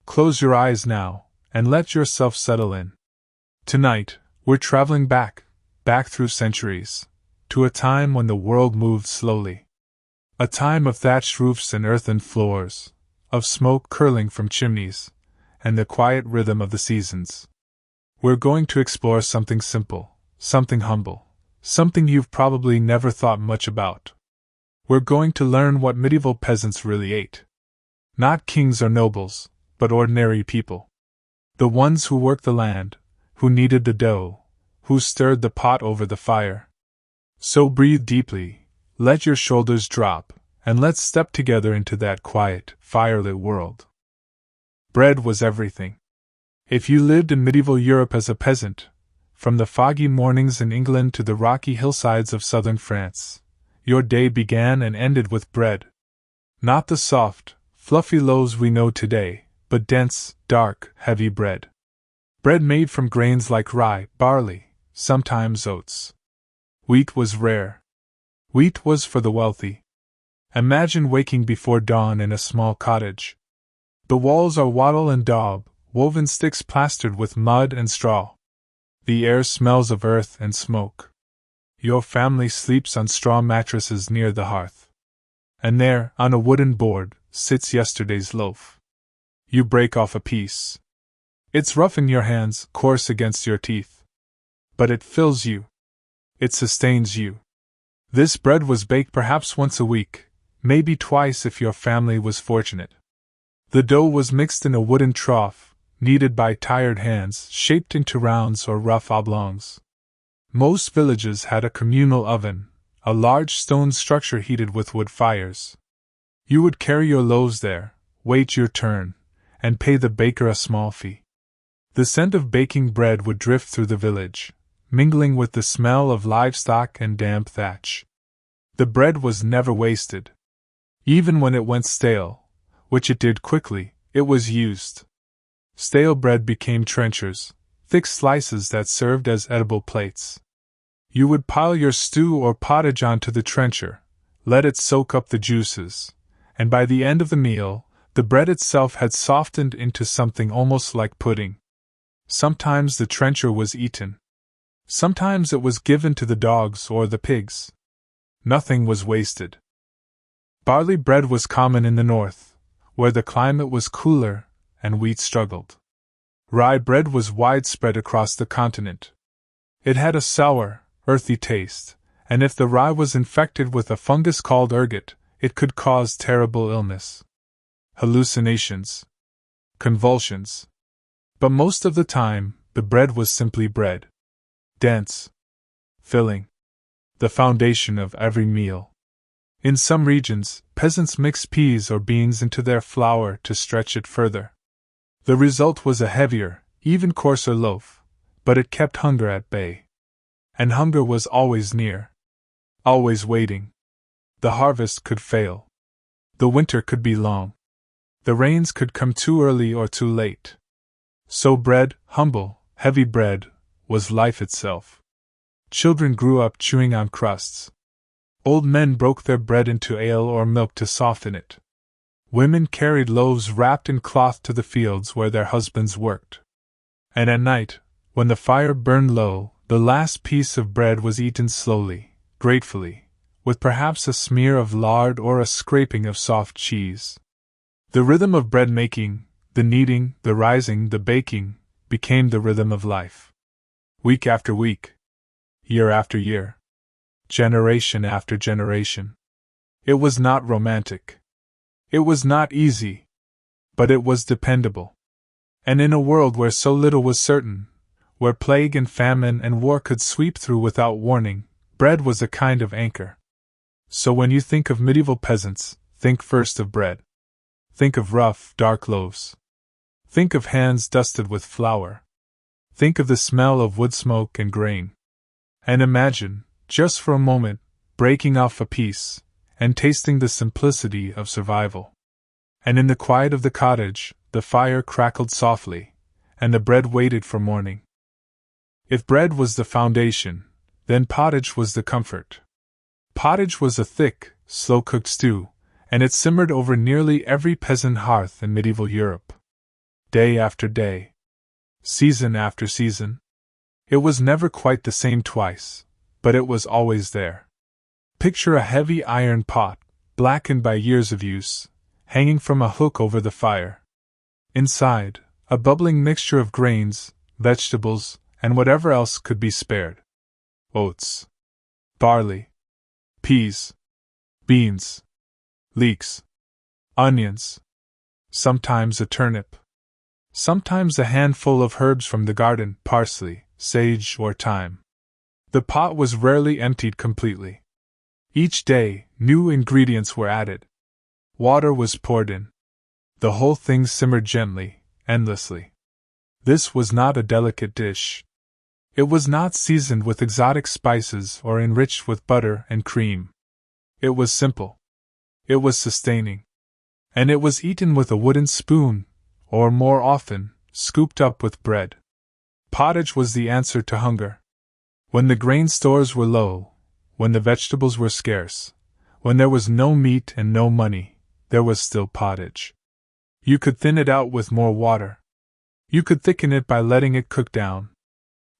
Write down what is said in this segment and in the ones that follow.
Close your eyes now, and let yourself settle in. Tonight, we're traveling back through centuries, to a time when the world moved slowly. A time of thatched roofs and earthen floors, of smoke curling from chimneys, and the quiet rhythm of the seasons. We're going to explore something simple, something humble, something you've probably never thought much about. We're going to learn what medieval peasants really ate. Not kings or nobles, but ordinary people. The ones who worked the land, who kneaded the dough, who stirred the pot over the fire. So breathe deeply, let your shoulders drop, and let's step together into that quiet, firelit world. Bread was everything. If you lived in medieval Europe as a peasant, from the foggy mornings in England to the rocky hillsides of southern France, your day began and ended with bread. Not the soft, fluffy loaves we know today, but dense, dark, heavy bread. Bread made from grains like rye, barley, sometimes oats. Wheat was rare. Wheat was for the wealthy. Imagine waking before dawn in a small cottage. The walls are wattle and daub, woven sticks plastered with mud and straw. The air smells of earth and smoke. Your family sleeps on straw mattresses near the hearth. And there, on a wooden board, sits yesterday's loaf. You break off a piece. It's rough in your hands, coarse against your teeth. But it fills you. It sustains you. This bread was baked perhaps once a week, maybe twice if your family was fortunate. The dough was mixed in a wooden trough, kneaded by tired hands, shaped into rounds or rough oblongs. Most villages had a communal oven, a large stone structure heated with wood fires. You would carry your loaves there, wait your turn, and pay the baker a small fee. The scent of baking bread would drift through the village, mingling with the smell of livestock and damp thatch. The bread was never wasted. Even when it went stale, which it did quickly, it was used. Stale bread became trenchers, thick slices that served as edible plates. You would pile your stew or pottage onto the trencher, let it soak up the juices, and by the end of the meal, the bread itself had softened into something almost like pudding. Sometimes the trencher was eaten. Sometimes it was given to the dogs or the pigs. Nothing was wasted. Barley bread was common in the north, where the climate was cooler and wheat struggled. Rye bread was widespread across the continent. It had a sour, earthy taste, and if the rye was infected with a fungus called ergot, it could cause terrible illness. Hallucinations. Convulsions. But most of the time, the bread was simply bread. Dense. Filling. The foundation of every meal. In some regions, peasants mixed peas or beans into their flour to stretch it further. The result was a heavier, even coarser loaf, but it kept hunger at bay. And hunger was always near. Always waiting. The harvest could fail. The winter could be long. The rains could come too early or too late. So bread, humble, heavy bread, was life itself. Children grew up chewing on crusts. Old men broke their bread into ale or milk to soften it. Women carried loaves wrapped in cloth to the fields where their husbands worked. And at night, when the fire burned low, the last piece of bread was eaten slowly, gratefully, with perhaps a smear of lard or a scraping of soft cheese. The rhythm of bread making, the kneading, the rising, the baking, became the rhythm of life. Week after week. Year after year. Generation after generation. It was not romantic. It was not easy. But it was dependable. And in a world where so little was certain, where plague and famine and war could sweep through without warning, bread was a kind of anchor. So when you think of medieval peasants, think first of bread. Think of rough, dark loaves. Think of hands dusted with flour. Think of the smell of wood smoke and grain. And imagine, just for a moment, breaking off a piece, and tasting the simplicity of survival. And in the quiet of the cottage, the fire crackled softly, and the bread waited for morning. If bread was the foundation, then pottage was the comfort. Pottage was a thick, slow-cooked stew, and it simmered over nearly every peasant hearth in medieval Europe. day after day, season after season. It was never quite the same twice, but it was always there. Picture a heavy iron pot, blackened by years of use, hanging from a hook over the fire. Inside, a bubbling mixture of grains, vegetables, and whatever else could be spared. Oats, barley, peas, beans, leeks, onions, sometimes a turnip, sometimes a handful of herbs from the garden, parsley, sage, or thyme. The pot was rarely emptied completely. Each day, new ingredients were added. Water was poured in. The whole thing simmered gently, endlessly. This was not a delicate dish. It was not seasoned with exotic spices or enriched with butter and cream. It was simple. It was sustaining. And it was eaten with a wooden spoon, or more often, scooped up with bread. Pottage was the answer to hunger. When the grain stores were low, when the vegetables were scarce, when there was no meat and no money, there was still pottage. You could thin it out with more water. You could thicken it by letting it cook down.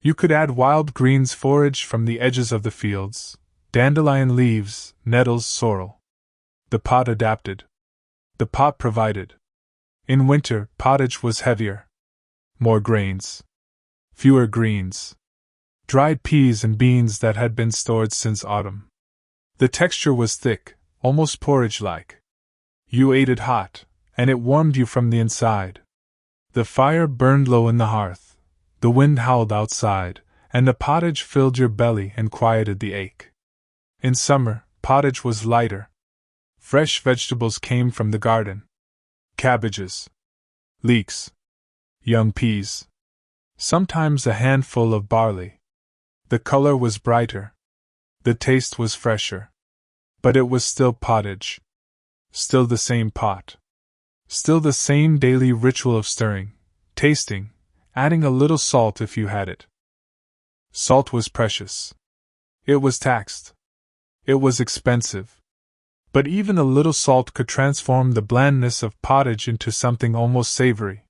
You could add wild greens forage from the edges of the fields, dandelion leaves, nettles, sorrel. The pot adapted. The pot provided. In winter, pottage was heavier. More grains. Fewer greens. Dried peas and beans that had been stored since autumn. The texture was thick, almost porridge-like. You ate it hot, and it warmed you from the inside. The fire burned low in the hearth, the wind howled outside, and the pottage filled your belly and quieted the ache. In summer, pottage was lighter. Fresh vegetables came from the garden. Cabbages, leeks, young peas, sometimes a handful of barley. The color was brighter. The taste was fresher. But it was still pottage. Still the same pot. Still the same daily ritual of stirring, tasting, adding a little salt if you had it. Salt was precious. It was taxed. It was expensive. But even a little salt could transform the blandness of pottage into something almost savory.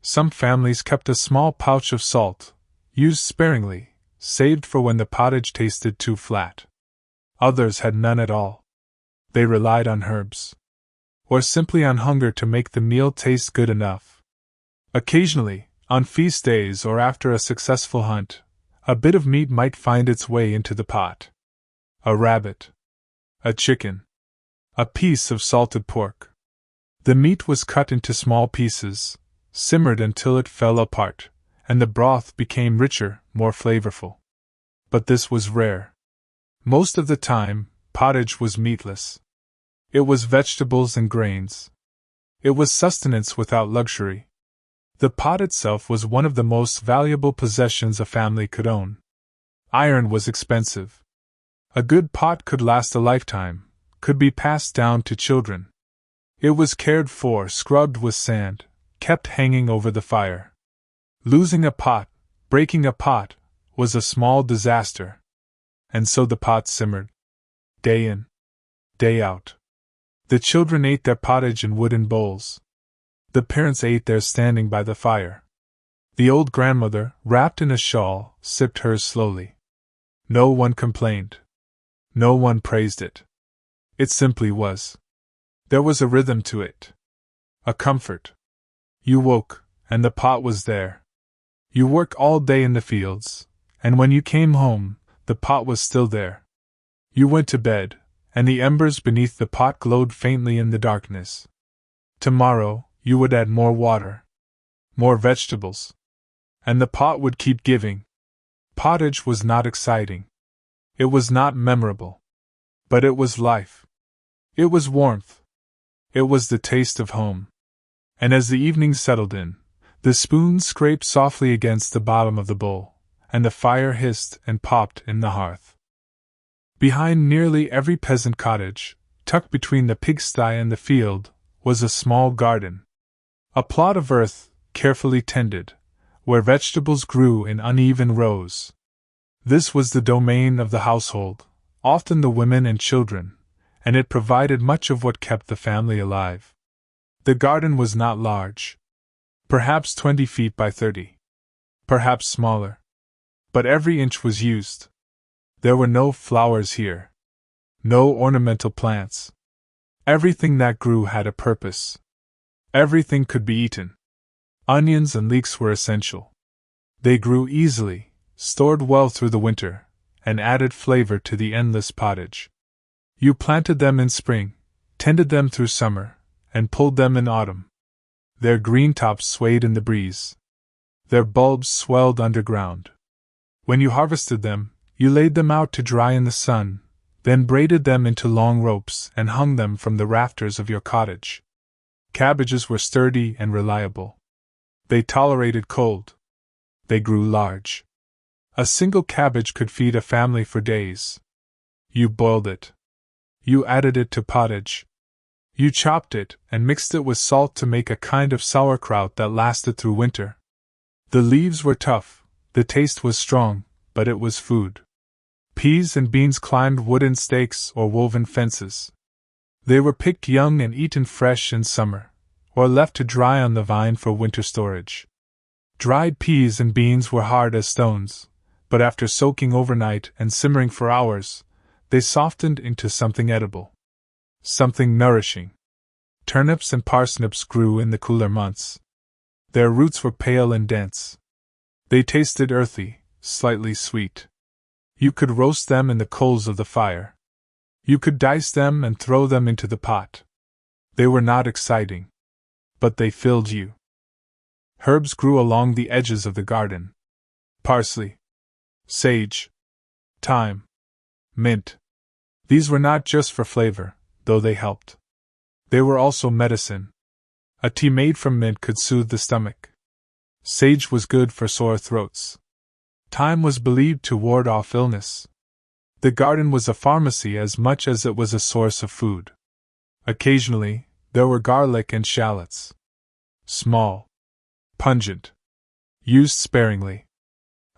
Some families kept a small pouch of salt, used sparingly, saved for when the pottage tasted too flat. Others had none at all. They relied on herbs. Or simply on hunger to make the meal taste good enough. Occasionally, on feast days or after a successful hunt, a bit of meat might find its way into the pot. A rabbit. A chicken. A piece of salted pork. The meat was cut into small pieces, simmered until it fell apart, and the broth became richer, more flavorful. But this was rare. Most of the time, pottage was meatless. It was vegetables and grains. It was sustenance without luxury. The pot itself was one of the most valuable possessions a family could own. Iron was expensive. A good pot could last a lifetime, could be passed down to children. It was cared for, scrubbed with sand, kept hanging over the fire. Losing a pot, breaking a pot, was a small disaster. And so the pot simmered. Day in, day out. The children ate their pottage in wooden bowls. The parents ate theirs standing by the fire. The old grandmother, wrapped in a shawl, sipped hers slowly. No one complained. No one praised it. It simply was. There was a rhythm to it. A comfort. You woke, and the pot was there. You worked all day in the fields, and when you came home, the pot was still there. You went to bed, and the embers beneath the pot glowed faintly in the darkness. Tomorrow, you would add more water, more vegetables, and the pot would keep giving. Pottage was not exciting. It was not memorable. But it was life. It was warmth. It was the taste of home. And as the evening settled in, the spoon scraped softly against the bottom of the bowl, and the fire hissed and popped in the hearth. Behind nearly every peasant cottage, tucked between the pigsty and the field, was a small garden. A plot of earth, carefully tended, where vegetables grew in uneven rows. This was the domain of the household, often the women and children, and it provided much of what kept the family alive. The garden was not large. Perhaps 20 feet by 30. Perhaps smaller. But every inch was used. There were no flowers here. No ornamental plants. Everything that grew had a purpose. Everything could be eaten. Onions and leeks were essential. They grew easily, stored well through the winter, and added flavor to the endless pottage. You planted them in spring, tended them through summer, and pulled them in autumn. Their green tops swayed in the breeze. Their bulbs swelled underground. When you harvested them, you laid them out to dry in the sun, then braided them into long ropes and hung them from the rafters of your cottage. Cabbages were sturdy and reliable. They tolerated cold. They grew large. A single cabbage could feed a family for days. You boiled it. You added it to pottage. You chopped it and mixed it with salt to make a kind of sauerkraut that lasted through winter. The leaves were tough, the taste was strong, but it was food. Peas and beans climbed wooden stakes or woven fences. They were picked young and eaten fresh in summer, or left to dry on the vine for winter storage. Dried peas and beans were hard as stones, but after soaking overnight and simmering for hours, they softened into something edible. Something nourishing. Turnips and parsnips grew in the cooler months. Their roots were pale and dense. They tasted earthy, slightly sweet. You could roast them in the coals of the fire. You could dice them and throw them into the pot. They were not exciting, but they filled you. Herbs grew along the edges of the garden. Parsley, sage, thyme, mint. These were not just for flavor, though they helped. They were also medicine. A tea made from mint could soothe the stomach. Sage was good for sore throats. Thyme was believed to ward off illness. The garden was a pharmacy as much as it was a source of food. Occasionally, there were garlic and shallots. Small. Pungent. Used sparingly.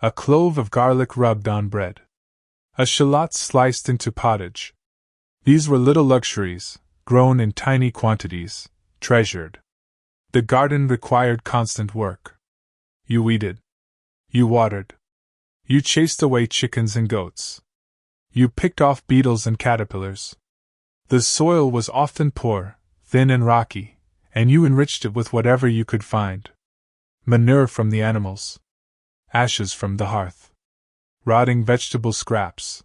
A clove of garlic rubbed on bread. A shallot sliced into pottage. These were little luxuries, grown in tiny quantities, treasured. The garden required constant work. You weeded. You watered. You chased away chickens and goats. You picked off beetles and caterpillars. The soil was often poor, thin and rocky, and you enriched it with whatever you could find. Manure from the animals. Ashes from the hearth. Rotting vegetable scraps.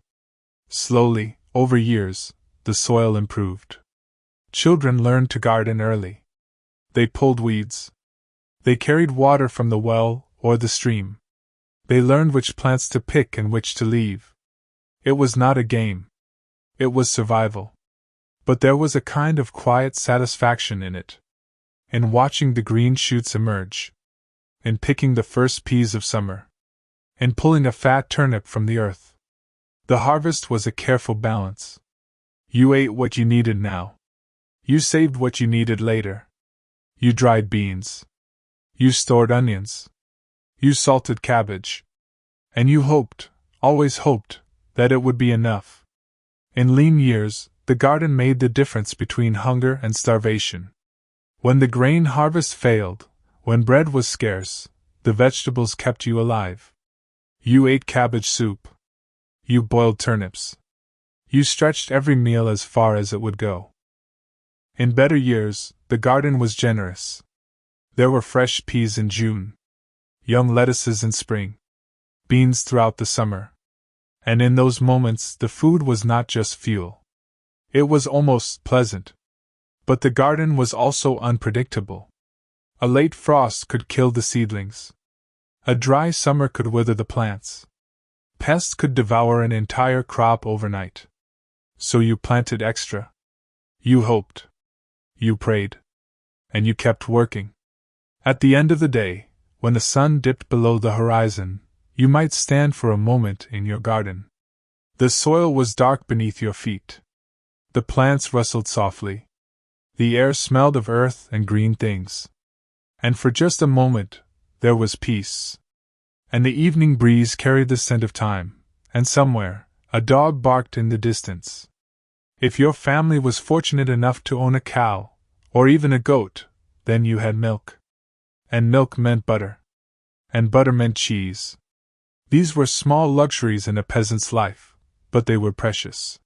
Slowly, over years, the soil improved. Children learned to garden early. They pulled weeds. They carried water from the well or the stream. They learned which plants to pick and which to leave. It was not a game. It was survival. But there was a kind of quiet satisfaction in it. In watching the green shoots emerge. In picking the first peas of summer. In pulling a fat turnip from the earth. The harvest was a careful balance. You ate what you needed now. You saved what you needed later. You dried beans. You stored onions. You salted cabbage. And you hoped, always hoped, that it would be enough. In lean years, the garden made the difference between hunger and starvation. When the grain harvest failed, when bread was scarce, the vegetables kept you alive. You ate cabbage soup. You boiled turnips. You stretched every meal as far as it would go. In better years, the garden was generous. There were fresh peas in June. Young lettuces in spring. Beans throughout the summer. And in those moments the food was not just fuel. It was almost pleasant. But the garden was also unpredictable. A late frost could kill the seedlings. A dry summer could wither the plants. Pests could devour an entire crop overnight. So you planted extra. You hoped. You prayed. And you kept working. At the end of the day, when the sun dipped below the horizon, you might stand for a moment in your garden. The soil was dark beneath your feet. The plants rustled softly. The air smelled of earth and green things. And for just a moment, there was peace. And the evening breeze carried the scent of thyme, and somewhere, a dog barked in the distance. If your family was fortunate enough to own a cow, or even a goat, then you had milk. and milk meant butter. And butter meant cheese. These were small luxuries in a peasant's life, but they were precious.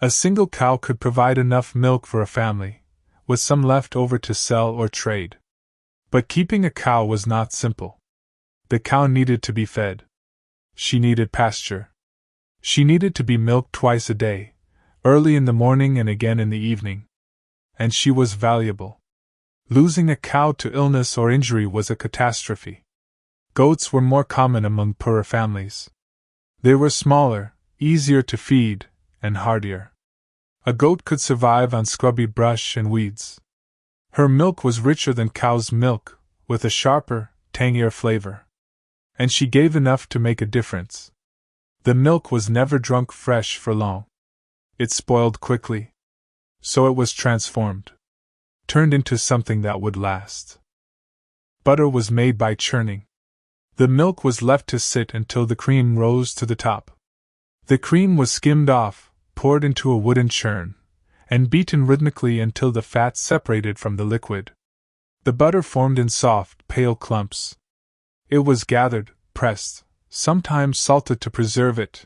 A single cow could provide enough milk for a family, with some left over to sell or trade. But keeping a cow was not simple. The cow needed to be fed. She needed pasture. She needed to be milked twice a day, early in the morning and again in the evening. And she was valuable. Losing a cow to illness or injury was a catastrophe. Goats were more common among poorer families. They were smaller, easier to feed, and hardier. A goat could survive on scrubby brush and weeds. Her milk was richer than cow's milk, with a sharper, tangier flavor. And she gave enough to make a difference. The milk was never drunk fresh for long. It spoiled quickly. So it was transformed. Turned into something that would last. Butter was made by churning. The milk was left to sit until the cream rose to the top. The cream was skimmed off, poured into a wooden churn, and beaten rhythmically until the fat separated from the liquid. The butter formed in soft, pale clumps. It was gathered, pressed, sometimes salted to preserve it.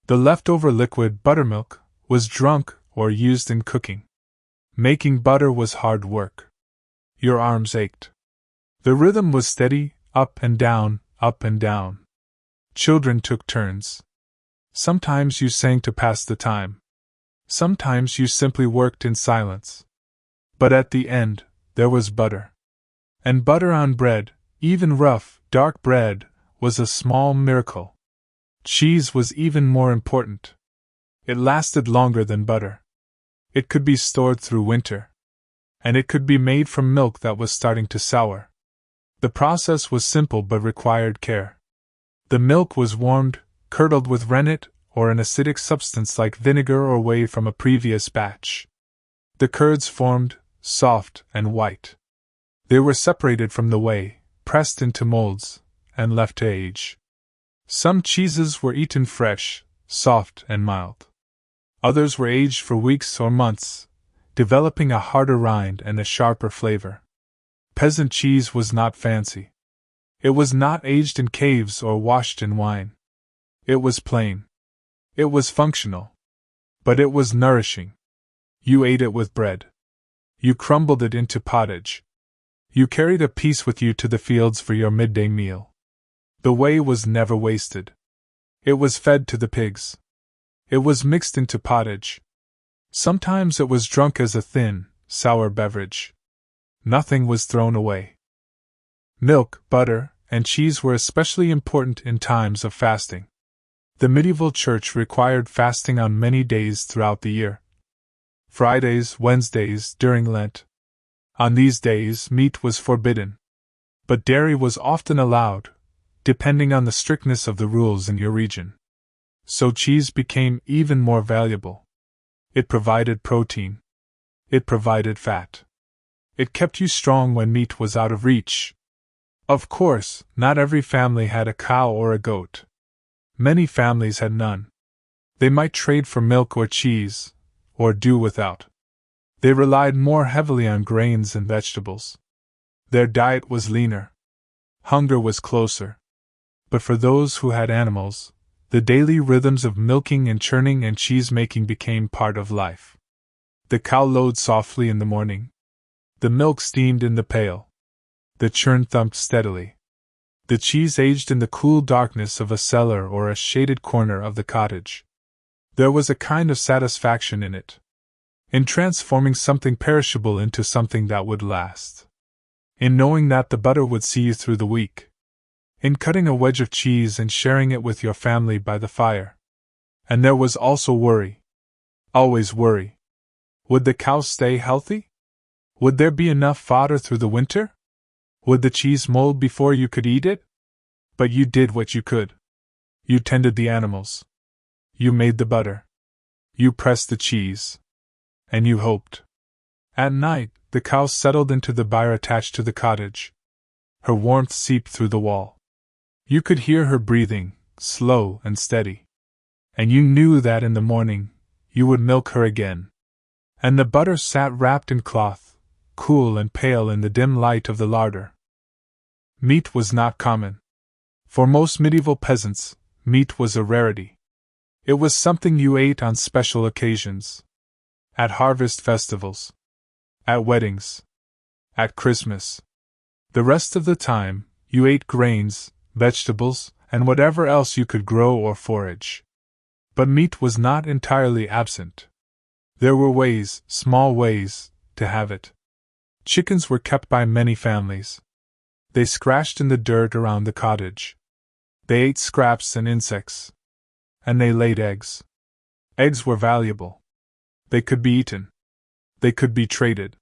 The leftover liquid, buttermilk, was drunk or used in cooking. Making butter was hard work. Your arms ached. The rhythm was steady, up and down, up and down. Children took turns. Sometimes you sang to pass the time. Sometimes you simply worked in silence. But at the end, there was butter. And butter on bread, even rough, dark bread, was a small miracle. Cheese was even more important. It lasted longer than butter. It could be stored through winter. And it could be made from milk that was starting to sour. The process was simple but required care. The milk was warmed, curdled with rennet or an acidic substance like vinegar or whey from a previous batch. The curds formed, soft and white. They were separated from the whey, pressed into molds, and left to age. Some cheeses were eaten fresh, soft and mild. Others were aged for weeks or months, developing a harder rind and a sharper flavor. Peasant cheese was not fancy. It was not aged in caves or washed in wine. It was plain. It was functional. But it was nourishing. You ate it with bread. You crumbled it into pottage. You carried a piece with you to the fields for your midday meal. The whey was never wasted. It was fed to the pigs. It was mixed into pottage. Sometimes it was drunk as a thin, sour beverage. Nothing was thrown away. Milk, butter, and cheese were especially important in times of fasting. The medieval church required fasting on many days throughout the year. Fridays, Wednesdays, during Lent. On these days, meat was forbidden. But dairy was often allowed, depending on the strictness of the rules in your region. So cheese became even more valuable. It provided protein. It provided fat. It kept you strong when meat was out of reach. Of course, not every family had a cow or a goat. Many families had none. They might trade for milk or cheese, or do without. They relied more heavily on grains and vegetables. Their diet was leaner. Hunger was closer. But for those who had animals, the daily rhythms of milking and churning and cheese-making became part of life. The cow lowed softly in the morning. The milk steamed in the pail. The churn thumped steadily. The cheese aged in the cool darkness of a cellar or a shaded corner of the cottage. There was a kind of satisfaction in it. In transforming something perishable into something that would last. In knowing that the butter would see you through the week. In cutting a wedge of cheese and sharing it with your family by the fire. And there was also worry. Always worry. Would the cow stay healthy? Would there be enough fodder through the winter? Would the cheese mold before you could eat it? But you did what you could. You tended the animals. You made the butter. You pressed the cheese. And you hoped. At night, the cow settled into the byre attached to the cottage. Her warmth seeped through the wall. You could hear her breathing, slow and steady. And you knew that in the morning, you would milk her again. And the butter sat wrapped in cloth, cool and pale in the dim light of the larder. Meat was not common. For most medieval peasants, meat was a rarity. It was something you ate on special occasions. At harvest festivals. At weddings. At Christmas. The rest of the time, you ate grains, vegetables, and whatever else you could grow or forage. But meat was not entirely absent. There were ways, small ways, to have it. Chickens were kept by many families. They scratched in the dirt around the cottage. They ate scraps and insects. And they laid eggs. Eggs were valuable. They could be eaten. They could be traded.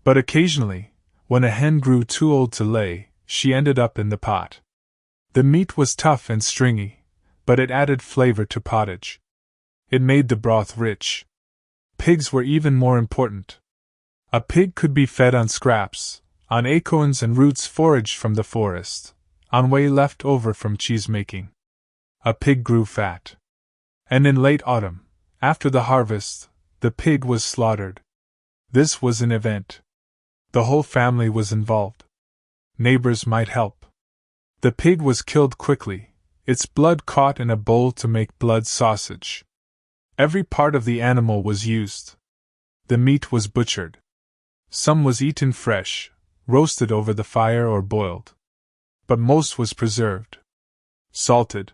But occasionally, when a hen grew too old to lay, she ended up in the pot. The meat was tough and stringy, but it added flavor to pottage. It made the broth rich. Pigs were even more important. A pig could be fed on scraps, on acorns and roots foraged from the forest, on whey left over from cheese-making. A pig grew fat. And in late autumn, after the harvest, the pig was slaughtered. This was an event. The whole family was involved. Neighbors might help. The pig was killed quickly, its blood caught in a bowl to make blood sausage. Every part of the animal was used. The meat was butchered. Some was eaten fresh, roasted over the fire or boiled. But most was preserved. Salted.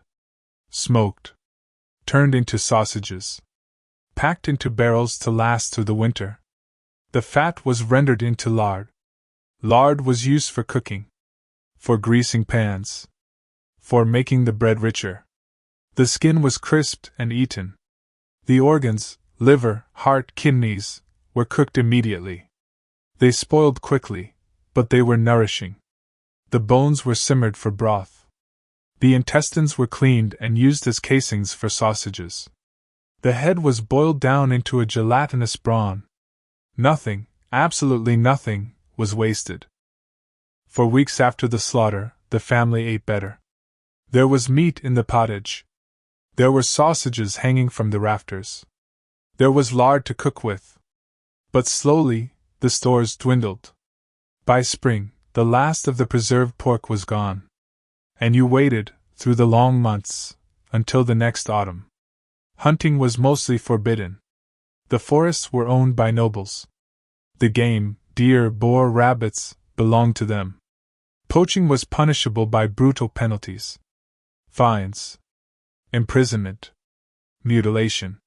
Smoked. Turned into sausages. Packed into barrels to last through the winter. The fat was rendered into lard. Lard was used for cooking. For greasing pans. For making the bread richer. The skin was crisped and eaten. The organs, liver, heart, kidneys, were cooked immediately. They spoiled quickly, but they were nourishing. The bones were simmered for broth. The intestines were cleaned and used as casings for sausages. The head was boiled down into a gelatinous brawn. Nothing, absolutely nothing, was wasted. For weeks after the slaughter, the family ate better. There was meat in the pottage. There were sausages hanging from the rafters. There was lard to cook with. But slowly, the stores dwindled. By spring, the last of the preserved pork was gone. And you waited, through the long months, until the next autumn. Hunting was mostly forbidden. The forests were owned by nobles. The game, deer, boar, rabbits, belonged to them. Poaching was punishable by brutal penalties. Fines. Imprisonment. Mutilation.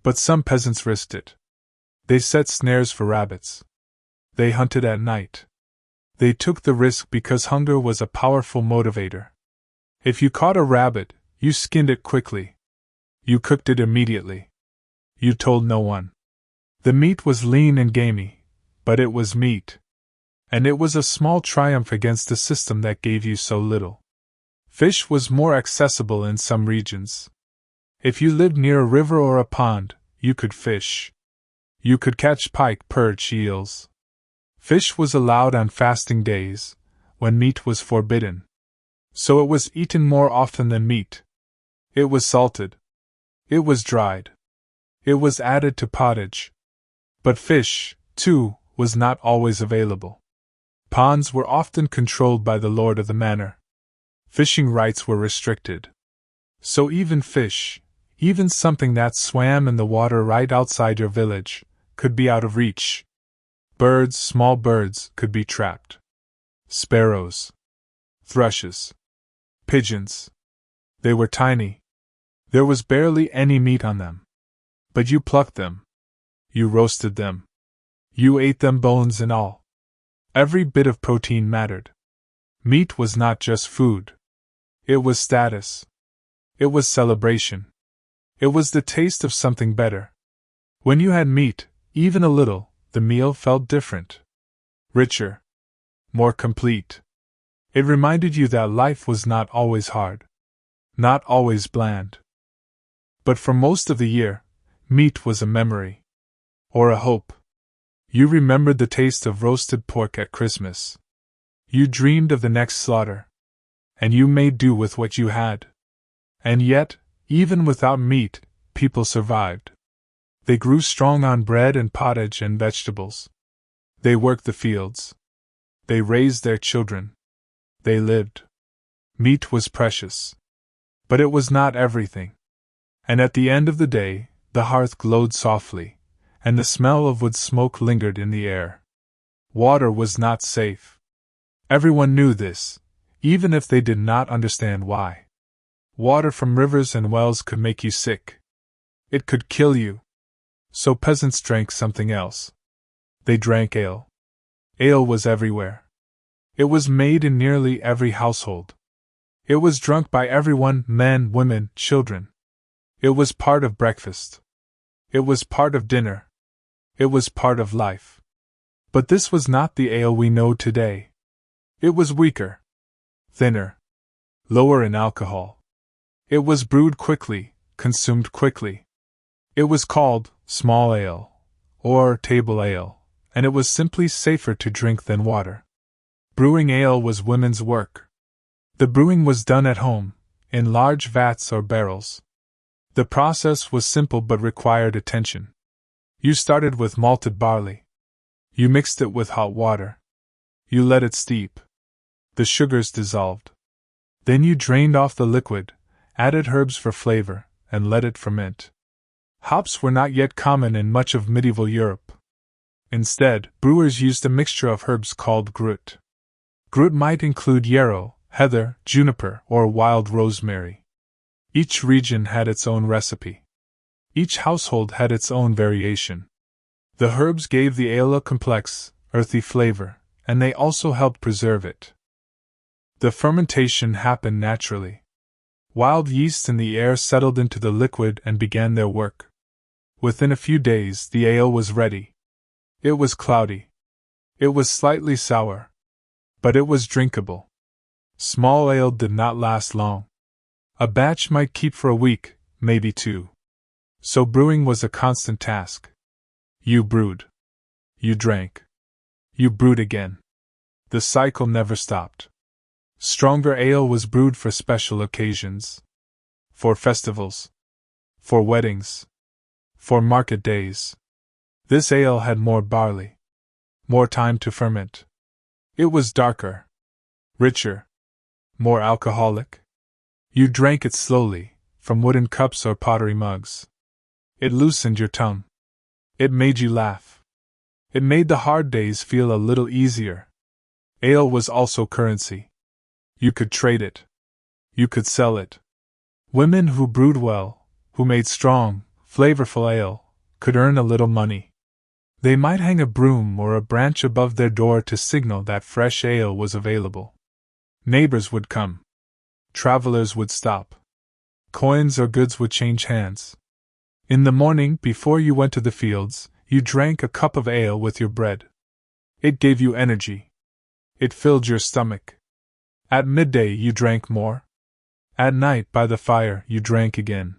But some peasants risked it. They set snares for rabbits. They hunted at night. They took the risk because hunger was a powerful motivator. If you caught a rabbit, you skinned it quickly. You cooked it immediately. You told no one. The meat was lean and gamey, but it was meat. And it was a small triumph against the system that gave you so little. Fish was more accessible in some regions. If you lived near a river or a pond, you could fish. You could catch pike, perch, eels. Fish was allowed on fasting days, when meat was forbidden. So it was eaten more often than meat. It was salted. It was dried. It was added to pottage. But fish, too, was not always available. Ponds were often controlled by the lord of the manor. Fishing rights were restricted. So even fish, even something that swam in the water right outside your village, could be out of reach. Birds, small birds, could be trapped. Sparrows. Thrushes. Pigeons. They were tiny. There was barely any meat on them. But you plucked them. You roasted them. You ate them bones and all. Every bit of protein mattered. Meat was not just food. It was status. It was celebration. It was the taste of something better. When you had meat, even a little, the meal felt different. Richer. More complete. It reminded you that life was not always hard. Not always bland. But for most of the year, meat was a memory. Or a hope. You remembered the taste of roasted pork at Christmas. You dreamed of the next slaughter. And you made do with what you had. And yet, even without meat, people survived. They grew strong on bread and pottage and vegetables. They worked the fields. They raised their children. They lived. Meat was precious. But it was not everything. And at the end of the day, the hearth glowed softly, and the smell of wood smoke lingered in the air. Water was not safe. Everyone knew this, even if they did not understand why. Water from rivers and wells could make you sick. It could kill you. So peasants drank something else. They drank ale. Ale was everywhere. It was made in nearly every household. It was drunk by everyone, men, women, children. It was part of breakfast. It was part of dinner. It was part of life. But this was not the ale we know today. It was weaker, thinner, lower in alcohol. It was brewed quickly, consumed quickly. It was called small ale, or table ale, and it was simply safer to drink than water. Brewing ale was women's work. The brewing was done at home, in large vats or barrels. The process was simple but required attention. You started with malted barley. You mixed it with hot water. You let it steep. The sugars dissolved. Then you drained off the liquid, added herbs for flavor, and let it ferment. Hops were not yet common in much of medieval Europe. Instead, brewers used a mixture of herbs called grut. Grut might include yarrow, heather, juniper, or wild rosemary. Each region had its own recipe. Each household had its own variation. The herbs gave the ale a complex, earthy flavor, and they also helped preserve it. The fermentation happened naturally. Wild yeasts in the air settled into the liquid and began their work. Within a few days, the ale was ready. It was cloudy. It was slightly sour. But it was drinkable. Small ale did not last long. A batch might keep for a week, maybe two. So brewing was a constant task. You brewed. You drank. You brewed again. The cycle never stopped. Stronger ale was brewed for special occasions. For festivals. For weddings. For market days. This ale had more barley. More time to ferment. It was darker. Richer. More alcoholic. You drank it slowly, from wooden cups or pottery mugs. It loosened your tongue. It made you laugh. It made the hard days feel a little easier. Ale was also currency. You could trade it. You could sell it. Women who brewed well, who made strong, flavorful ale, could earn a little money. They might hang a broom or a branch above their door to signal that fresh ale was available. Neighbors would come. Travelers would stop. Coins or goods would change hands. In the morning, before you went to the fields, you drank a cup of ale with your bread. It gave you energy. It filled your stomach. At midday you drank more. At night by the fire you drank again.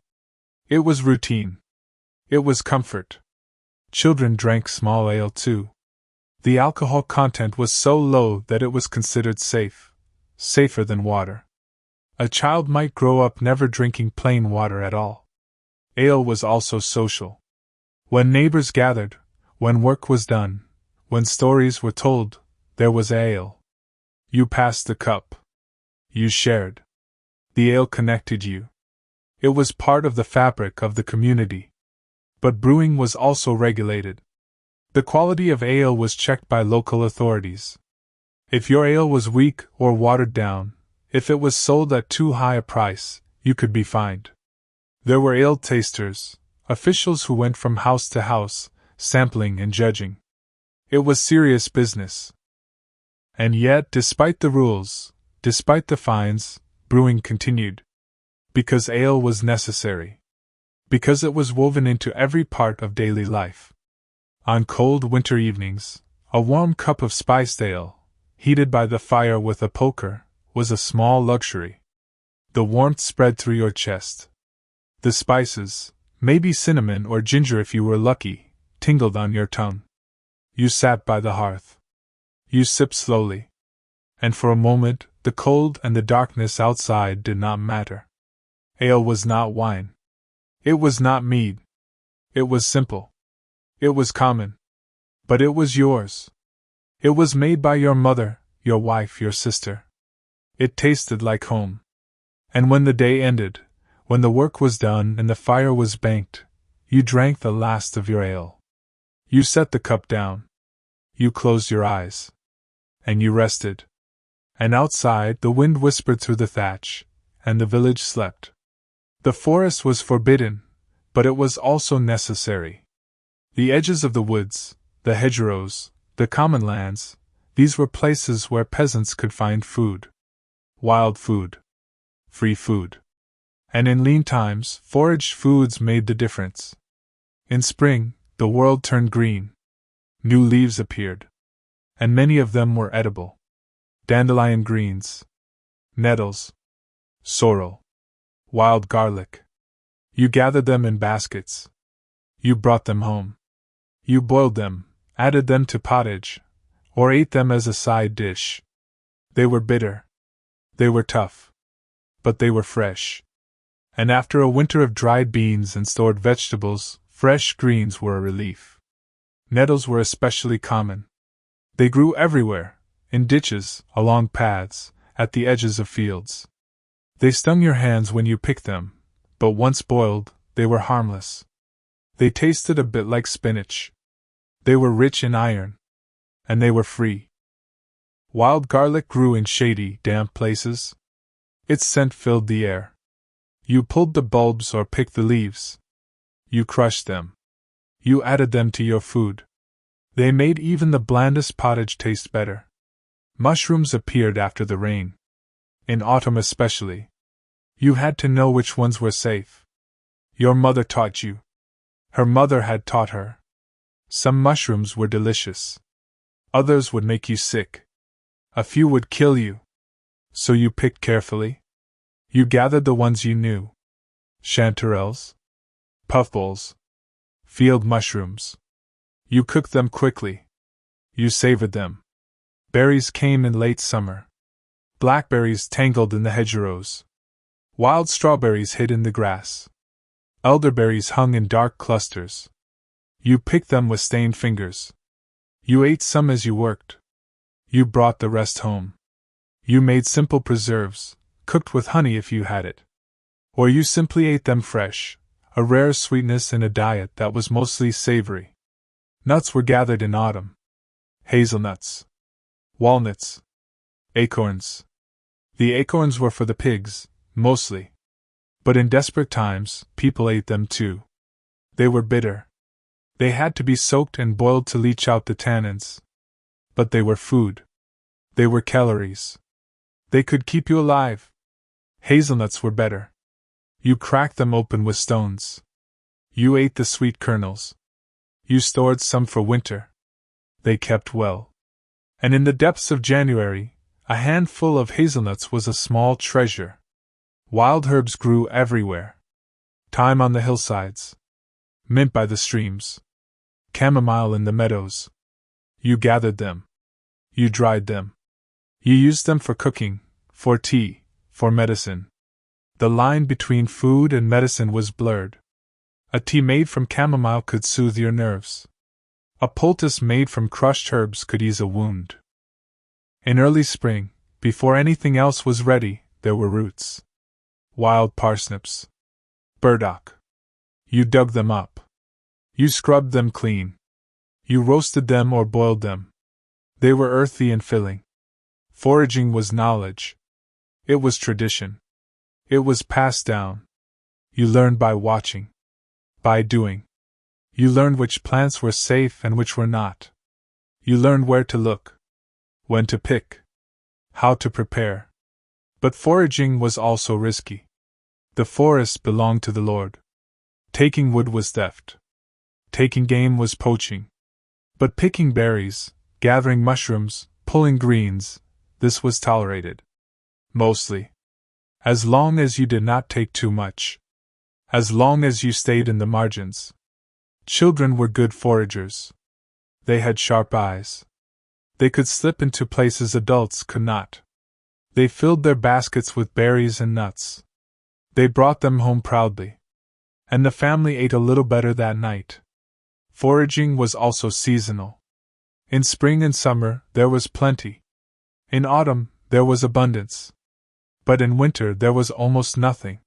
It was routine. It was comfort. Children drank small ale too. The alcohol content was so low that it was considered safe. Safer than water. A child might grow up never drinking plain water at all. Ale was also social. When neighbors gathered, when work was done, when stories were told, there was ale. You passed the cup. You shared. The ale connected you. It was part of the fabric of the community. But brewing was also regulated. The quality of ale was checked by local authorities. If your ale was weak or watered down, if it was sold at too high a price, you could be fined. There were ale tasters, officials who went from house to house, sampling and judging. It was serious business. And yet, despite the rules, despite the fines, brewing continued. Because ale was necessary. Because it was woven into every part of daily life. On cold winter evenings, a warm cup of spiced ale, heated by the fire with a poker, was a small luxury. The warmth spread through your chest. The spices, maybe cinnamon or ginger if you were lucky, tingled on your tongue. You sat by the hearth. You sipped slowly. And for a moment, the cold and the darkness outside did not matter. Ale was not wine. It was not mead. It was simple. It was common. But it was yours. It was made by your mother, your wife, your sister. It tasted like home. And when the day ended, when the work was done and the fire was banked, you drank the last of your ale. You set the cup down. You closed your eyes. And you rested. And outside the wind whispered through the thatch, and the village slept. The forest was forbidden, but it was also necessary. The edges of the woods, the hedgerows, the common lands, these were places where peasants could find food. Wild food. Free food. And in lean times, foraged foods made the difference. In spring, the world turned green. New leaves appeared. And many of them were edible. Dandelion greens. Nettles. Sorrel. Wild garlic. You gathered them in baskets. You brought them home. You boiled them, added them to pottage, or ate them as a side dish. They were bitter. They were tough. But they were fresh. And after a winter of dried beans and stored vegetables, fresh greens were a relief. Nettles were especially common. They grew everywhere, in ditches, along paths, at the edges of fields. They stung your hands when you picked them, but once boiled, they were harmless. They tasted a bit like spinach. They were rich in iron. And they were free. Wild garlic grew in shady, damp places. Its scent filled the air. You pulled the bulbs or picked the leaves. You crushed them. You added them to your food. They made even the blandest pottage taste better. Mushrooms appeared after the rain. In autumn especially. You had to know which ones were safe. Your mother taught you. Her mother had taught her. Some mushrooms were delicious. Others would make you sick. A few would kill you. So you picked carefully. You gathered the ones you knew. Chanterelles. Puffballs. Field mushrooms. You cooked them quickly. You savored them. Berries came in late summer. Blackberries tangled in the hedgerows. Wild strawberries hid in the grass. Elderberries hung in dark clusters. You picked them with stained fingers. You ate some as you worked. You brought the rest home. You made simple preserves, cooked with honey if you had it. Or you simply ate them fresh, a rare sweetness in a diet that was mostly savory. Nuts were gathered in autumn. Hazelnuts. Walnuts. Acorns. The acorns were for the pigs, mostly. But in desperate times, people ate them too. They were bitter. They had to be soaked and boiled to leach out the tannins. But they were food. They were calories. They could keep you alive. Hazelnuts were better. You cracked them open with stones. You ate the sweet kernels. You stored some for winter. They kept well. And in the depths of January, a handful of hazelnuts was a small treasure. Wild herbs grew everywhere. Thyme on the hillsides. Mint by the streams. Chamomile in the meadows. You gathered them. You dried them. You used them for cooking, for tea, for medicine. The line between food and medicine was blurred. A tea made from chamomile could soothe your nerves. A poultice made from crushed herbs could ease a wound. In early spring, before anything else was ready, there were roots. Wild parsnips. Burdock. You dug them up. You scrubbed them clean. You roasted them or boiled them. They were earthy and filling. Foraging was knowledge. It was tradition. It was passed down. You learned by watching. By doing. You learned which plants were safe and which were not. You learned where to look. When to pick. How to prepare. But foraging was also risky. The forest belonged to the Lord. Taking wood was theft. Taking game was poaching. But picking berries, gathering mushrooms, pulling greens, this was tolerated. Mostly. As long as you did not take too much. As long as you stayed in the margins. Children were good foragers. They had sharp eyes. They could slip into places adults could not. They filled their baskets with berries and nuts. They brought them home proudly. And the family ate a little better that night. Foraging was also seasonal. In spring and summer, there was plenty. In autumn, there was abundance. But in winter there was almost nothing.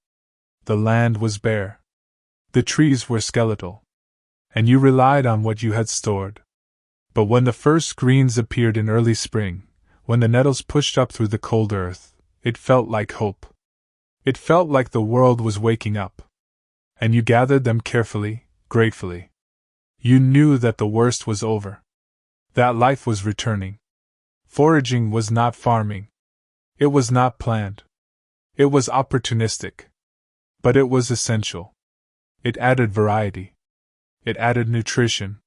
The land was bare. The trees were skeletal. And you relied on what you had stored. But when the first greens appeared in early spring, when the nettles pushed up through the cold earth, it felt like hope. It felt like the world was waking up. And you gathered them carefully, gratefully. You knew that the worst was over. That life was returning. Foraging was not farming. It was not planned. It was opportunistic. But it was essential. It added variety. It added nutrition.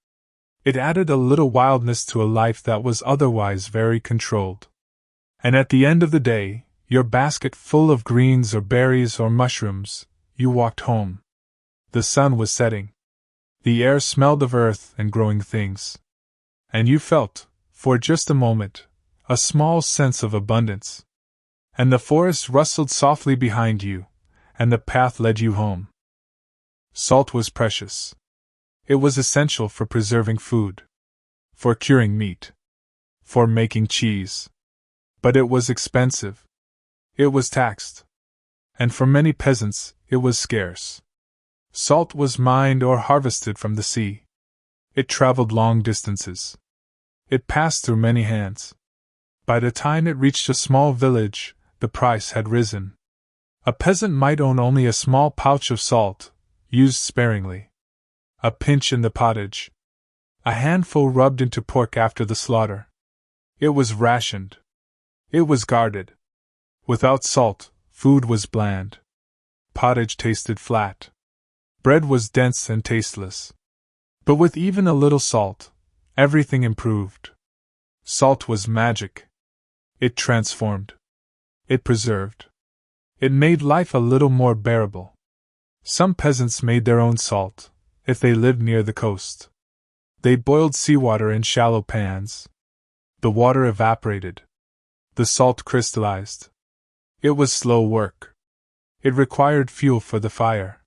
It added a little wildness to a life that was otherwise very controlled. And at the end of the day, your basket full of greens or berries or mushrooms, you walked home. The sun was setting. The air smelled of earth and growing things. And you felt, for just a moment, a small sense of abundance. And the forest rustled softly behind you, and the path led you home. Salt was precious. It was essential for preserving food, for curing meat, for making cheese. But it was expensive. It was taxed. And for many peasants, it was scarce. Salt was mined or harvested from the sea. It traveled long distances. It passed through many hands. By the time it reached a small village, the price had risen. A peasant might own only a small pouch of salt, used sparingly. A pinch in the pottage. A handful rubbed into pork after the slaughter. It was rationed. It was guarded. Without salt, food was bland. Pottage tasted flat. Bread was dense and tasteless. But with even a little salt, everything improved. Salt was magic. It transformed. It preserved. It made life a little more bearable. Some peasants made their own salt, if they lived near the coast. They boiled seawater in shallow pans. The water evaporated. The salt crystallized. It was slow work. It required fuel for the fire.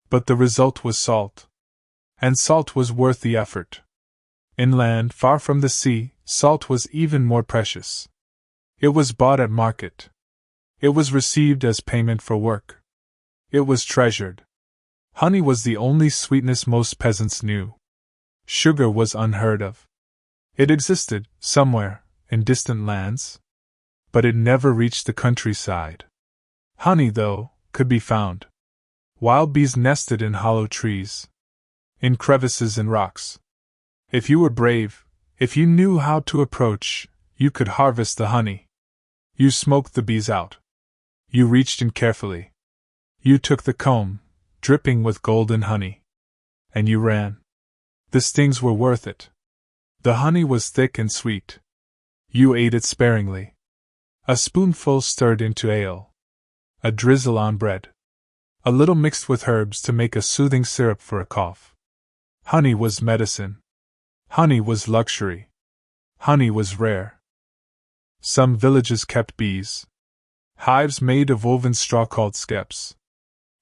But the result was salt. And salt was worth the effort. Inland, far from the sea, salt was even more precious. It was bought at market. It was received as payment for work. It was treasured. Honey was the only sweetness most peasants knew. Sugar was unheard of. It existed, somewhere, in distant lands. But it never reached the countryside. Honey, though, could be found. Wild bees nested in hollow trees. In crevices in rocks. If you were brave, if you knew how to approach, you could harvest the honey. You smoked the bees out. You reached in carefully. You took the comb, dripping with golden honey. And you ran. The stings were worth it. The honey was thick and sweet. You ate it sparingly. A spoonful stirred into ale. A drizzle on bread. A little mixed with herbs to make a soothing syrup for a cough. Honey was medicine. Honey was luxury. Honey was rare. Some villages kept bees. Hives made of woven straw called skeps.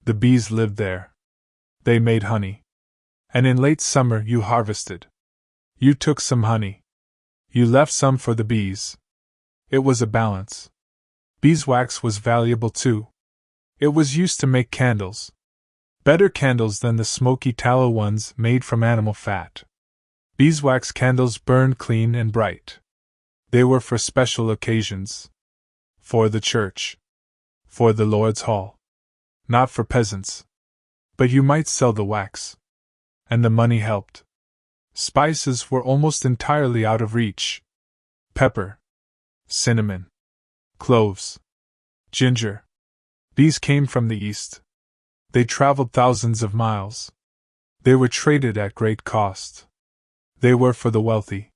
The bees lived there. They made honey. And in late summer you harvested. You took some honey. You left some for the bees. It was a balance. Beeswax was valuable too. It was used to make candles. Better candles than the smoky tallow ones made from animal fat. Beeswax candles burned clean and bright. They were for special occasions. For the church. For the Lord's hall. Not for peasants. But you might sell the wax. And the money helped. Spices were almost entirely out of reach. Pepper. Cinnamon. Cloves. Ginger. These came from the east. They traveled thousands of miles. They were traded at great cost. They were for the wealthy.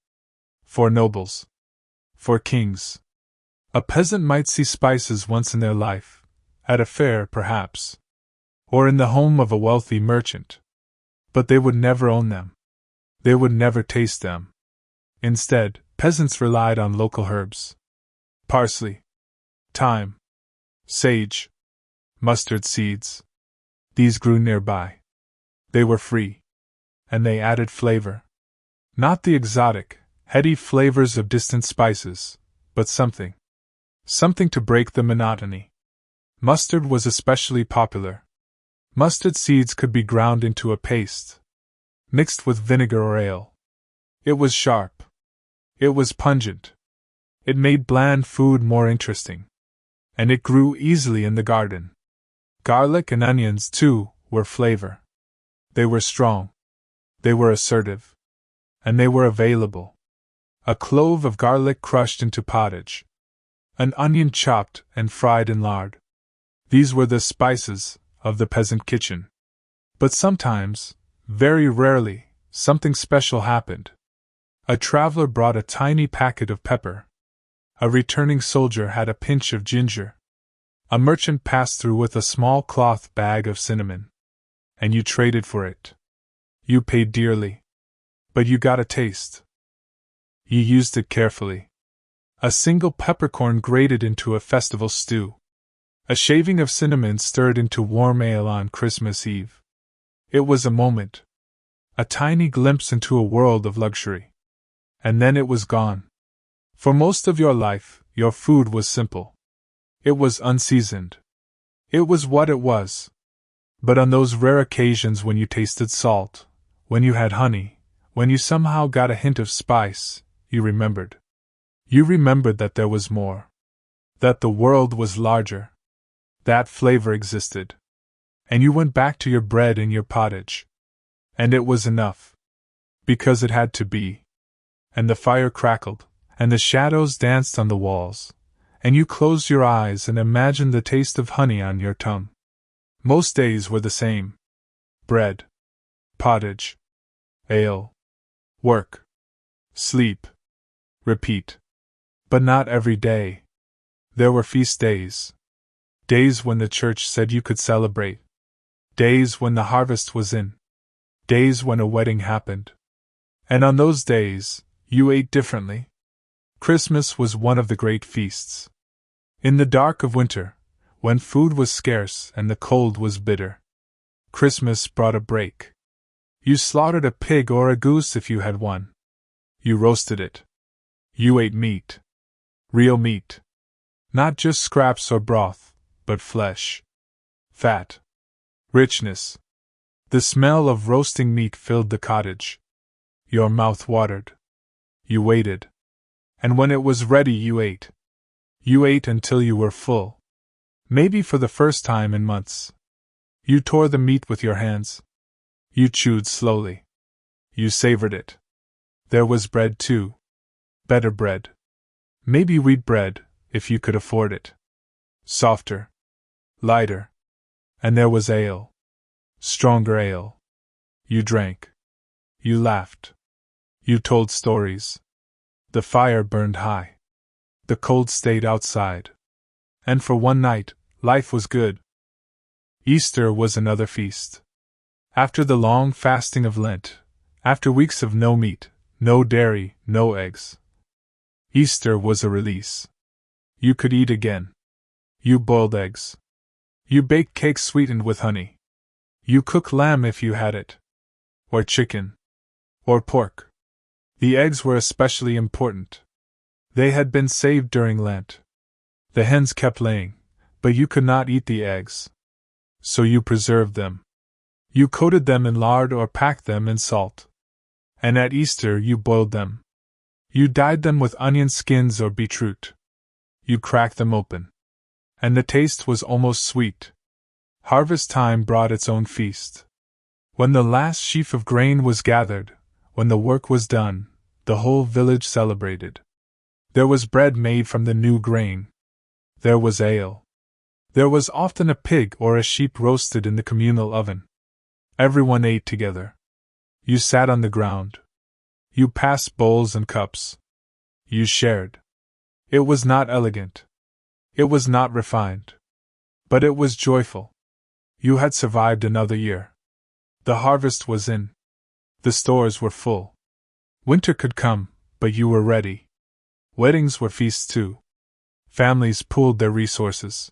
For nobles. For kings. A peasant might see spices once in their life, at a fair perhaps, or in the home of a wealthy merchant. But they would never own them. They would never taste them. Instead, peasants relied on local herbs. Parsley. Thyme. Sage. Mustard seeds. These grew nearby. They were free. And they added flavor. Not the exotic, heady flavors of distant spices, but something. Something to break the monotony. Mustard was especially popular. Mustard seeds could be ground into a paste, mixed with vinegar or ale. It was sharp. It was pungent. It made bland food more interesting. And it grew easily in the garden. Garlic and onions, too, were flavor. They were strong. They were assertive. And they were available. A clove of garlic crushed into pottage. An onion chopped and fried in lard. These were the spices of the peasant kitchen. But sometimes, very rarely, something special happened. A traveler brought a tiny packet of pepper. A returning soldier had a pinch of ginger. A merchant passed through with a small cloth bag of cinnamon. And you traded for it. You paid dearly. But you got a taste. You used it carefully. A single peppercorn grated into a festival stew. A shaving of cinnamon stirred into warm ale on Christmas Eve. It was a moment. A tiny glimpse into a world of luxury. And then it was gone. For most of your life, your food was simple. It was unseasoned. It was what it was. But on those rare occasions when you tasted salt, when you had honey, when you somehow got a hint of spice, you remembered. You remembered that there was more. That the world was larger. That flavor existed. And you went back to your bread and your pottage. And it was enough. Because it had to be. And the fire crackled, and the shadows danced on the walls, and you closed your eyes and imagined the taste of honey on your tongue. Most days were the same. Bread. Pottage. Ale. Work. Sleep. Repeat. But not every day. There were feast days. Days when the church said you could celebrate. Days when the harvest was in. Days when a wedding happened. And on those days, you ate differently. Christmas was one of the great feasts. In the dark of winter, when food was scarce and the cold was bitter, Christmas brought a break. You slaughtered a pig or a goose if you had one. You roasted it. You ate meat. Real meat. Not just scraps or broth, but flesh. Fat. Richness. The smell of roasting meat filled the cottage. Your mouth watered. You waited. And when it was ready, you ate. You ate until you were full. Maybe for the first time in months. You tore the meat with your hands. You chewed slowly. You savored it. There was bread too. Better bread. Maybe wheat bread, if you could afford it. Softer. Lighter. And there was ale. Stronger ale. You drank. You laughed. You told stories. The fire burned high. The cold stayed outside. And for one night, life was good. Easter was another feast. After the long fasting of Lent, after weeks of no meat, no dairy, no eggs, Easter was a release. You could eat again. You boiled eggs. You baked cakes sweetened with honey. You cooked lamb if you had it. Or chicken. Or pork. The eggs were especially important. They had been saved during Lent. The hens kept laying, but you could not eat the eggs. So you preserved them. You coated them in lard or packed them in salt. And at Easter you boiled them. You dyed them with onion skins or beetroot. You cracked them open. And the taste was almost sweet. Harvest time brought its own feast. When the last sheaf of grain was gathered, when the work was done, the whole village celebrated. There was bread made from the new grain. There was ale. There was often a pig or a sheep roasted in the communal oven. Everyone ate together. You sat on the ground. You passed bowls and cups. You shared. It was not elegant. It was not refined. But it was joyful. You had survived another year. The harvest was in. The stores were full. Winter could come, but you were ready. Weddings were feasts too. Families pooled their resources.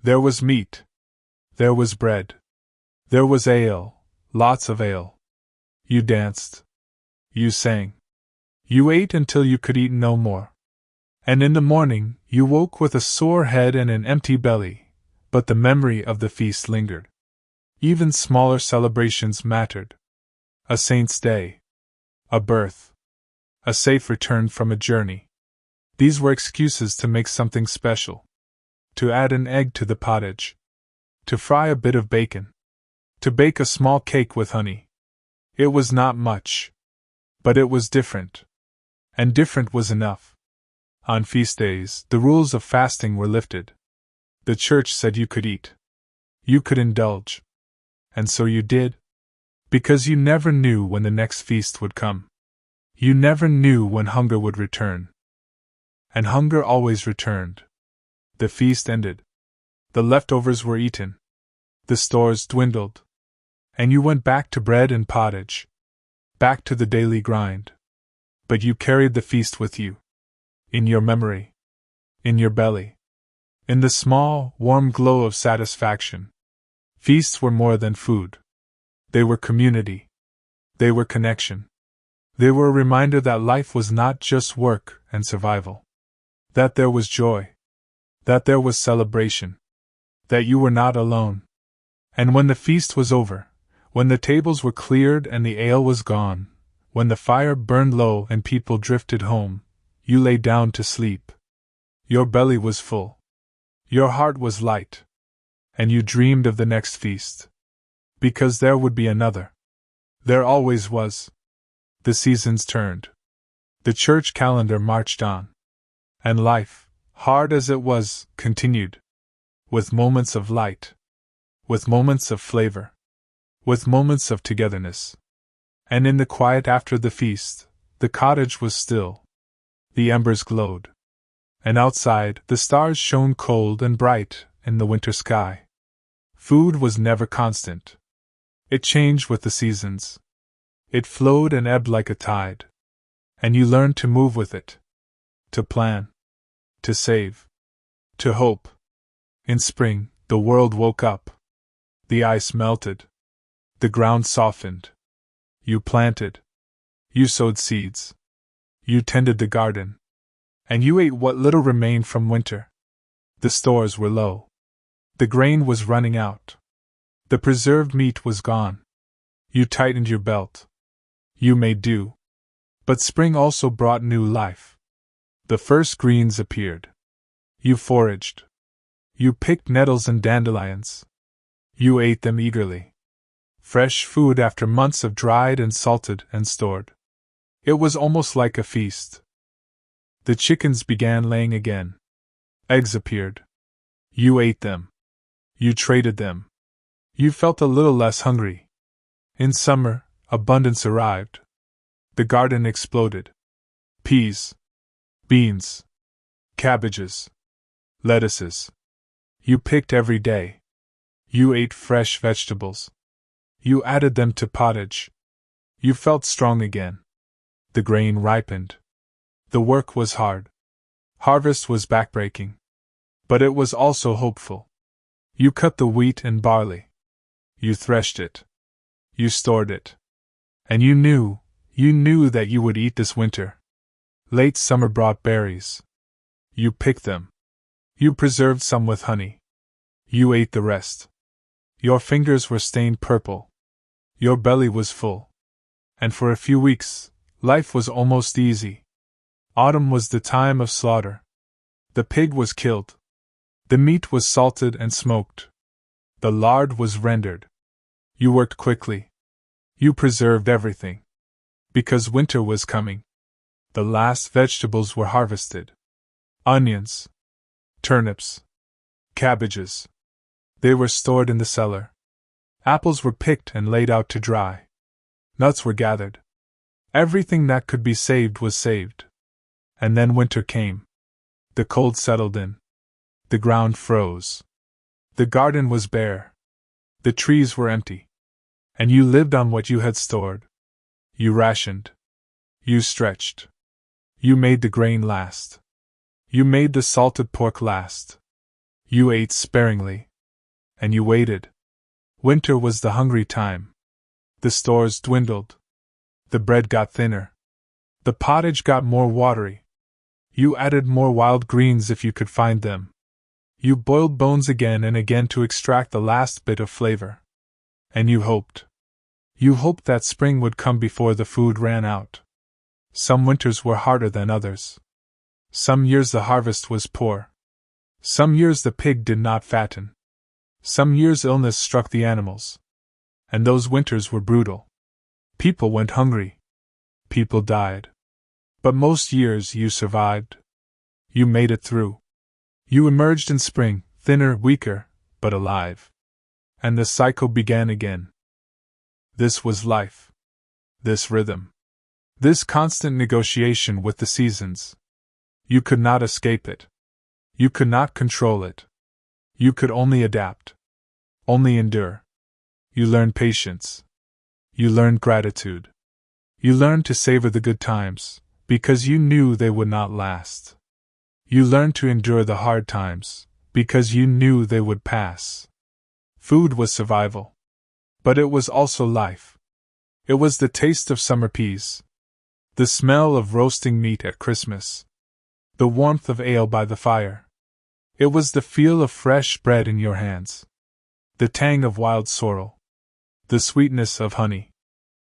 There was meat. There was bread. There was ale, lots of ale. You danced. You sang. You ate until you could eat no more. And in the morning, you woke with a sore head and an empty belly, but the memory of the feast lingered. Even smaller celebrations mattered. A saint's day, a birth, a safe return from a journey. These were excuses to make something special. To add an egg to the pottage. To fry a bit of bacon. To bake a small cake with honey. It was not much. But it was different. And different was enough. On feast days, the rules of fasting were lifted. The church said you could eat. You could indulge. And so you did. Because you never knew when the next feast would come. You never knew when hunger would return. And hunger always returned. The feast ended. The leftovers were eaten. The stores dwindled. And you went back to bread and pottage. Back to the daily grind. But you carried the feast with you. In your memory. In your belly. In the small, warm glow of satisfaction. Feasts were more than food. They were community. They were connection. They were a reminder that life was not just work and survival. That there was joy. That there was celebration. That you were not alone. And when the feast was over, when the tables were cleared and the ale was gone, when the fire burned low and people drifted home, you lay down to sleep. Your belly was full. Your heart was light. And you dreamed of the next feast. Because there would be another. There always was. The seasons turned. The church calendar marched on. And life, hard as it was, continued. With moments of light. With moments of flavor. With moments of togetherness. And in the quiet after the feast, the cottage was still. The embers glowed. And outside, the stars shone cold and bright in the winter sky. Food was never constant. It changed with the seasons. It flowed and ebbed like a tide. And you learned to move with it. To plan. To save. To hope. In spring, the world woke up. The ice melted. The ground softened. You planted. You sowed seeds. You tended the garden. And you ate what little remained from winter. The stores were low. The grain was running out. The preserved meat was gone. You tightened your belt. You made do. But spring also brought new life. The first greens appeared. You foraged. You picked nettles and dandelions. You ate them eagerly. Fresh food after months of dried and salted and stored. It was almost like a feast. The chickens began laying again. Eggs appeared. You ate them. You traded them. You felt a little less hungry. In summer, abundance arrived. The garden exploded. Peas. Beans. Cabbages. Lettuces. You picked every day. You ate fresh vegetables. You added them to pottage. You felt strong again. The grain ripened. The work was hard. Harvest was backbreaking. But it was also hopeful. You cut the wheat and barley. You threshed it. You stored it. And you knew that you would eat this winter. Late summer brought berries. You picked them. You preserved some with honey. You ate the rest. Your fingers were stained purple. Your belly was full. And for a few weeks, life was almost easy. Autumn was the time of slaughter. The pig was killed. The meat was salted and smoked. The lard was rendered. You worked quickly. You preserved everything. Because winter was coming. The last vegetables were harvested. Onions. Turnips. Cabbages. They were stored in the cellar. Apples were picked and laid out to dry. Nuts were gathered. Everything that could be saved was saved. And then winter came. The cold settled in. The ground froze. The garden was bare. The trees were empty. And you lived on what you had stored. You rationed. You stretched. You made the grain last. You made the salted pork last. You ate sparingly. And you waited. Winter was the hungry time. The stores dwindled. The bread got thinner. The pottage got more watery. You added more wild greens if you could find them. You boiled bones again and again to extract the last bit of flavor. And you hoped. You hoped that spring would come before the food ran out. Some winters were harder than others. Some years the harvest was poor. Some years the pig did not fatten. Some years illness struck the animals. And those winters were brutal. People went hungry. People died. But most years you survived. You made it through. You emerged in spring, thinner, weaker, but alive. And the cycle began again. This was life. This rhythm. This constant negotiation with the seasons. You could not escape it. You could not control it. You could only adapt. Only endure. You learned patience. You learned gratitude. You learned to savor the good times, because you knew they would not last. You learned to endure the hard times, because you knew they would pass. Food was survival. But it was also life. It was the taste of summer peas. The smell of roasting meat at Christmas. The warmth of ale by the fire. It was the feel of fresh bread in your hands. The tang of wild sorrel. The sweetness of honey.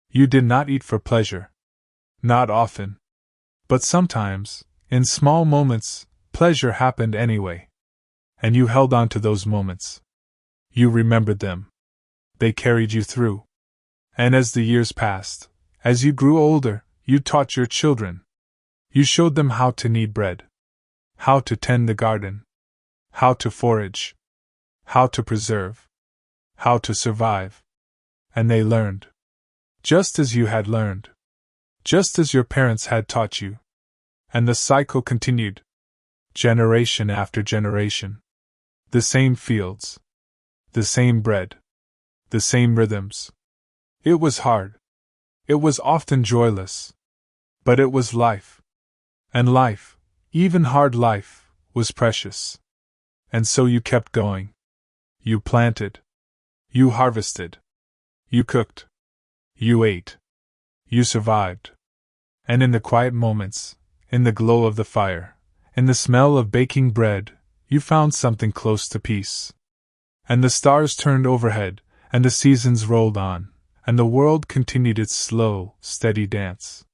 You did not eat for pleasure. Not often. But sometimes, in small moments, pleasure happened anyway. And you held on to those moments. You remembered them. They carried you through. And as the years passed, as you grew older, you taught your children. You showed them how to knead bread. How to tend the garden. How to forage. How to preserve. How to survive. And they learned. Just as you had learned. Just as your parents had taught you. And the cycle continued. Generation after generation. The same fields. The same bread. The same rhythms. It was hard. It was often joyless. But it was life. And life, even hard life, was precious. And so you kept going. You planted. You harvested. You cooked. You ate. You survived. And in the quiet moments, in the glow of the fire, in the smell of baking bread, you found something close to peace. And the stars turned overhead, and the seasons rolled on, and the world continued its slow, steady dance.